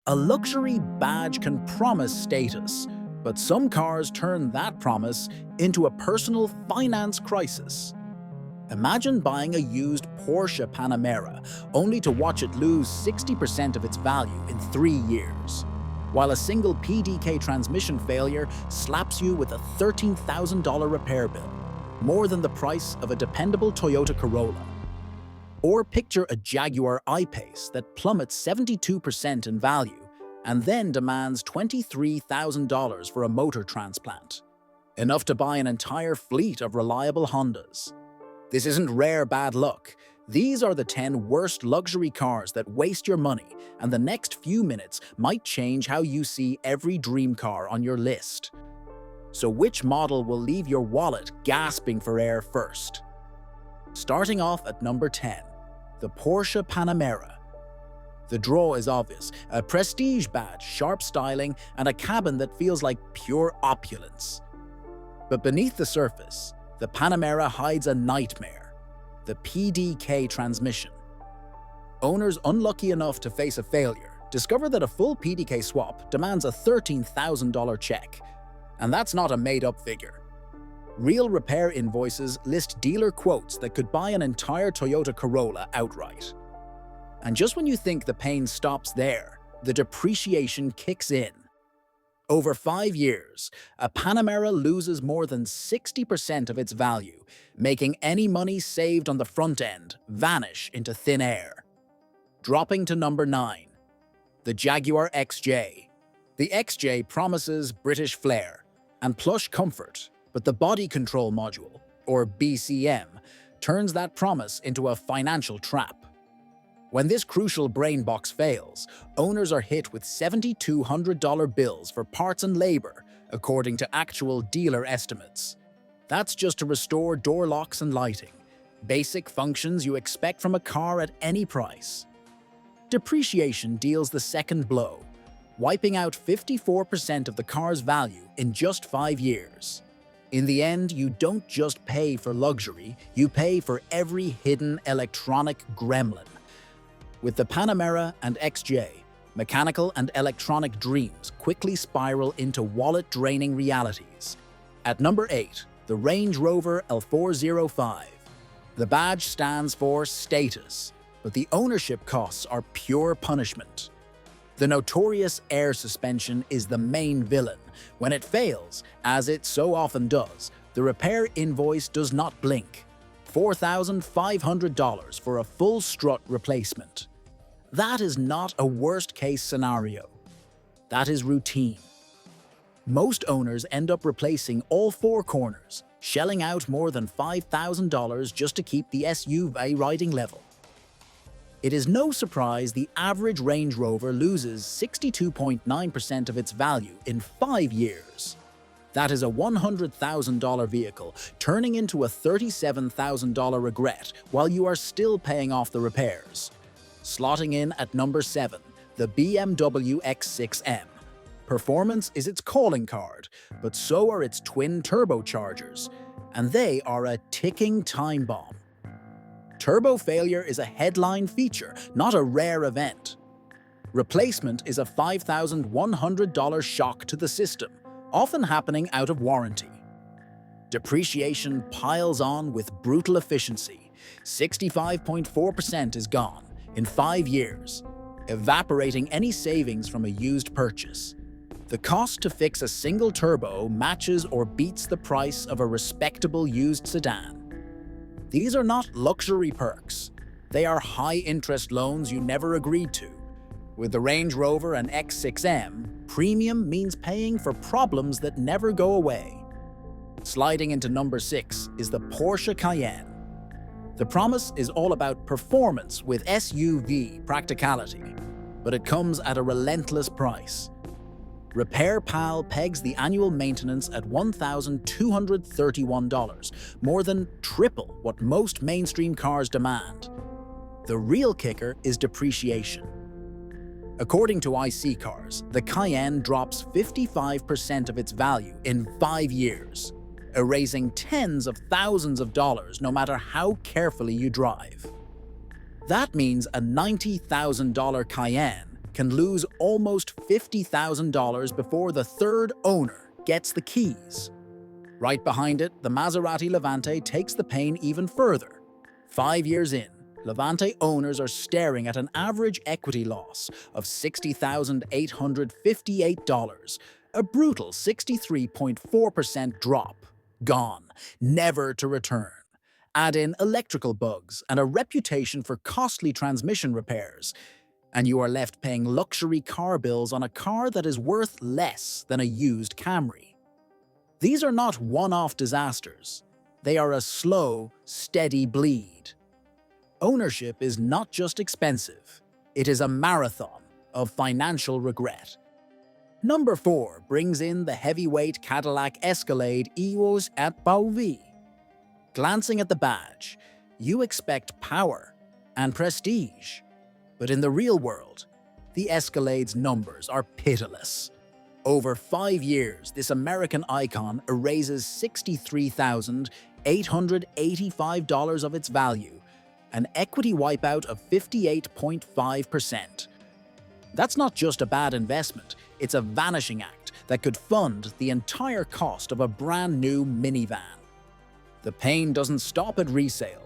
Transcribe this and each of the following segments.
A luxury badge can promise status, but some cars turn that promise into a personal finance crisis. Imagine buying a used Porsche Panamera only to watch it lose 60% of its value in 3 years, while a single PDK transmission failure slaps you with a $13,000 repair bill, more than the price of a dependable Toyota Corolla. Or picture a Jaguar I-Pace that plummets 72% in value and then demands $23,000 for a motor transplant, enough to buy an entire fleet of reliable Hondas. This isn't rare bad luck. These are the 10 worst luxury cars that waste your money, and the next few minutes might change how you see every dream car on your list. So which model will leave your wallet gasping for air first? Starting off at number 10, the Porsche Panamera. The draw is obvious: a prestige badge, sharp styling, and a cabin that feels like pure opulence. But beneath the surface, the Panamera hides a nightmare: the PDK transmission. Owners unlucky enough to face a failure discover that a full PDK swap demands a $13,000 check. And that's not a made-up figure. Real repair invoices list dealer quotes that could buy an entire Toyota Corolla outright. And just when you think the pain stops there, the depreciation kicks in. Over 5 years, a Panamera loses more than 60% of its value, making any money saved on the front end vanish into thin air. Dropping to number 9, the Jaguar XJ. The XJ promises British flair and plush comfort, but the body control module, or BCM, turns that promise into a financial trap. When this crucial brain box fails, owners are hit with $7,200 bills for parts and labor, according to actual dealer estimates. That's just to restore door locks and lighting, basic functions you expect from a car at any price. Depreciation deals the second blow, wiping out 54% of the car's value in just 5 years. In the end, you don't just pay for luxury, you pay for every hidden electronic gremlin. With the Panamera and XJ, mechanical and electronic dreams quickly spiral into wallet-draining realities. At number 8, the Range Rover L405. The badge stands for status, but the ownership costs are pure punishment. The notorious air suspension is the main villain. When it fails, as it so often does, the repair invoice does not blink. $4,500 for a full strut replacement. That is not a worst-case scenario. That is routine. Most owners end up replacing all 4 corners, shelling out more than $5,000 just to keep the SUV riding level. It is no surprise the average Range Rover loses 62.9% of its value in 5 years. That is a $100,000 vehicle turning into a $37,000 regret while you are still paying off the repairs. Slotting in at number 7, the BMW X6M. Performance is its calling card, but so are its twin turbochargers, and they are a ticking time bomb. Turbo failure is a headline feature, not a rare event. Replacement is a $5,100 shock to the system, often happening out of warranty. Depreciation piles on with brutal efficiency. 65.4% is gone in 5 years, evaporating any savings from a used purchase. The cost to fix a single turbo matches or beats the price of a respectable used sedan. These are not luxury perks. They are high-interest loans you never agreed to. With the Range Rover and X6M, premium means paying for problems that never go away. Sliding into number 6 is the Porsche Cayenne. The promise is all about performance with SUV practicality, but it comes at a relentless price. Repair Pal pegs the annual maintenance at $1,231, more than triple what most mainstream cars demand. The real kicker is depreciation. According to IC Cars, the Cayenne drops 55% of its value in 5 years, erasing tens of thousands of dollars no matter how carefully you drive. That means a $90,000 Cayenne can lose almost $50,000 before the third owner gets the keys. Right behind it, the Maserati Levante takes the pain even further. 5 years in, Levante owners are staring at an average equity loss of $60,858, a brutal 63.4% drop. Gone, never to return. Add in electrical bugs and a reputation for costly transmission repairs, and you are left paying luxury car bills on a car that is worth less than a used Camry. These are not one-off disasters. They are a slow, steady bleed. Ownership is not just expensive, it is a marathon of financial regret. Number 4 brings in the heavyweight Cadillac Escalade EOS at Pauvi. Glancing at the badge, you expect power and prestige. But in the real world, the Escalade's numbers are pitiless. Over 5 years, this American icon erases $63,885 of its value, an equity wipeout of 58.5%. That's not just a bad investment, it's a vanishing act that could fund the entire cost of a brand new minivan. The pain doesn't stop at resale.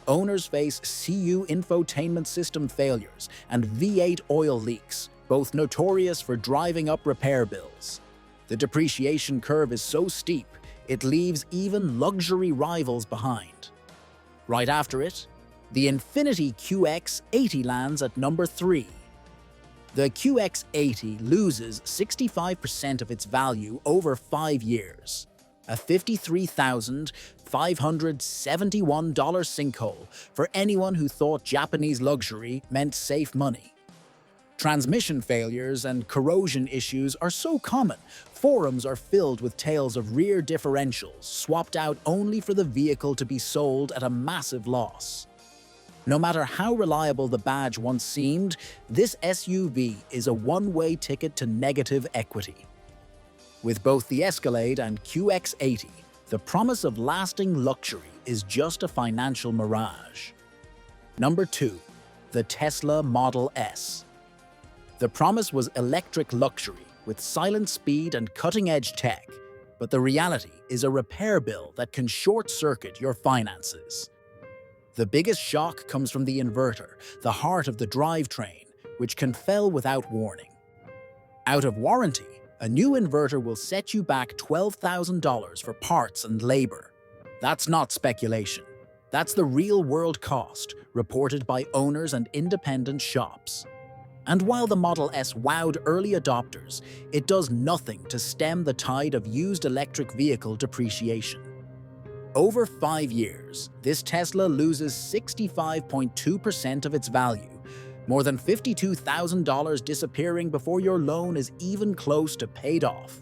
Owners face CU infotainment system failures and V8 oil leaks, both notorious for driving up repair bills. The depreciation curve is so steep, it leaves even luxury rivals behind. Right after it, the Infiniti QX80 lands at number 3. The QX80 loses 65% of its value over 5 years. A $53,571 sinkhole for anyone who thought Japanese luxury meant safe money. Transmission failures and corrosion issues are so common, forums are filled with tales of rear differentials swapped out only for the vehicle to be sold at a massive loss. No matter how reliable the badge once seemed, this SUV is a one-way ticket to negative equity. With both the Escalade and QX80, the promise of lasting luxury is just a financial mirage. Number 2. The Tesla Model S. The promise was electric luxury with silent speed and cutting-edge tech, but the reality is a repair bill that can short-circuit your finances. The biggest shock comes from the inverter, the heart of the drivetrain, which can fail without warning. Out of warranty, a new inverter will set you back $12,000 for parts and labor. That's not speculation. That's the real-world cost, reported by owners and independent shops. And while the Model S wowed early adopters, it does nothing to stem the tide of used electric vehicle depreciation. Over 5 years, this Tesla loses 65.2% of its value, more than $52,000 disappearing before your loan is even close to paid off.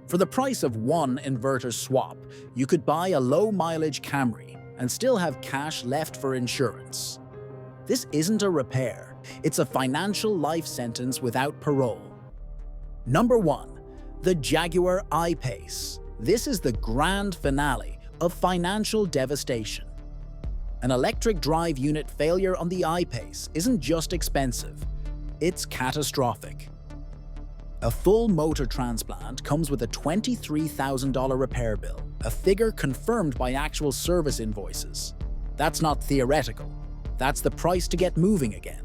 For the price of one inverter swap, you could buy a low-mileage Camry and still have cash left for insurance. This isn't a repair, it's a financial life sentence without parole. Number 1. The Jaguar I-Pace. This is the grand finale of financial devastation. An electric drive unit failure on the I-Pace isn't just expensive, it's catastrophic. A full motor transplant comes with a $23,000 repair bill, a figure confirmed by actual service invoices. That's not theoretical, that's the price to get moving again.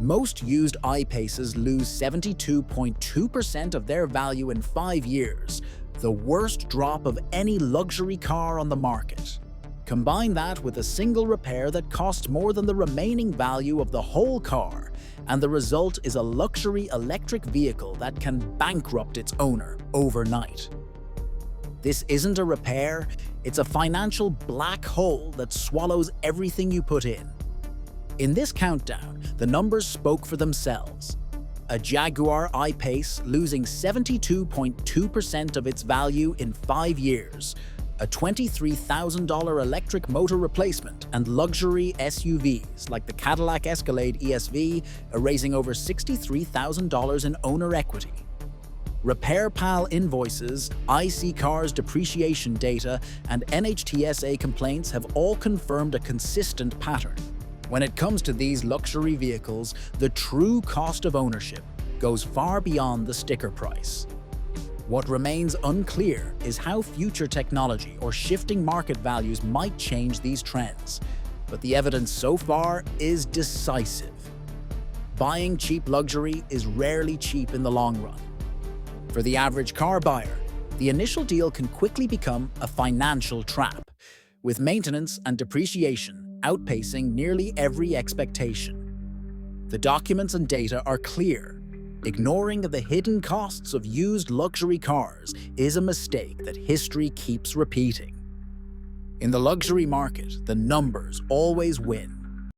Most used I-Paces lose 72.2% of their value in 5 years, the worst drop of any luxury car on the market. Combine that with a single repair that costs more than the remaining value of the whole car, and the result is a luxury electric vehicle that can bankrupt its owner overnight. This isn't a repair, it's a financial black hole that swallows everything you put in. In this countdown, the numbers spoke for themselves. A Jaguar I-Pace losing 72.2% of its value in 5 years, a $23,000 electric motor replacement, and luxury SUVs like the Cadillac Escalade ESV erasing over $63,000 in owner equity. RepairPal invoices, IC Cars depreciation data, and NHTSA complaints have all confirmed a consistent pattern. When it comes to these luxury vehicles, the true cost of ownership goes far beyond the sticker price. What remains unclear is how future technology or shifting market values might change these trends, but the evidence so far is decisive. Buying cheap luxury is rarely cheap in the long run. For the average car buyer, the initial deal can quickly become a financial trap, with maintenance and depreciation outpacing nearly every expectation. The documents and data are clear. Ignoring the hidden costs of used luxury cars is a mistake that history keeps repeating. In the luxury market, the numbers always win.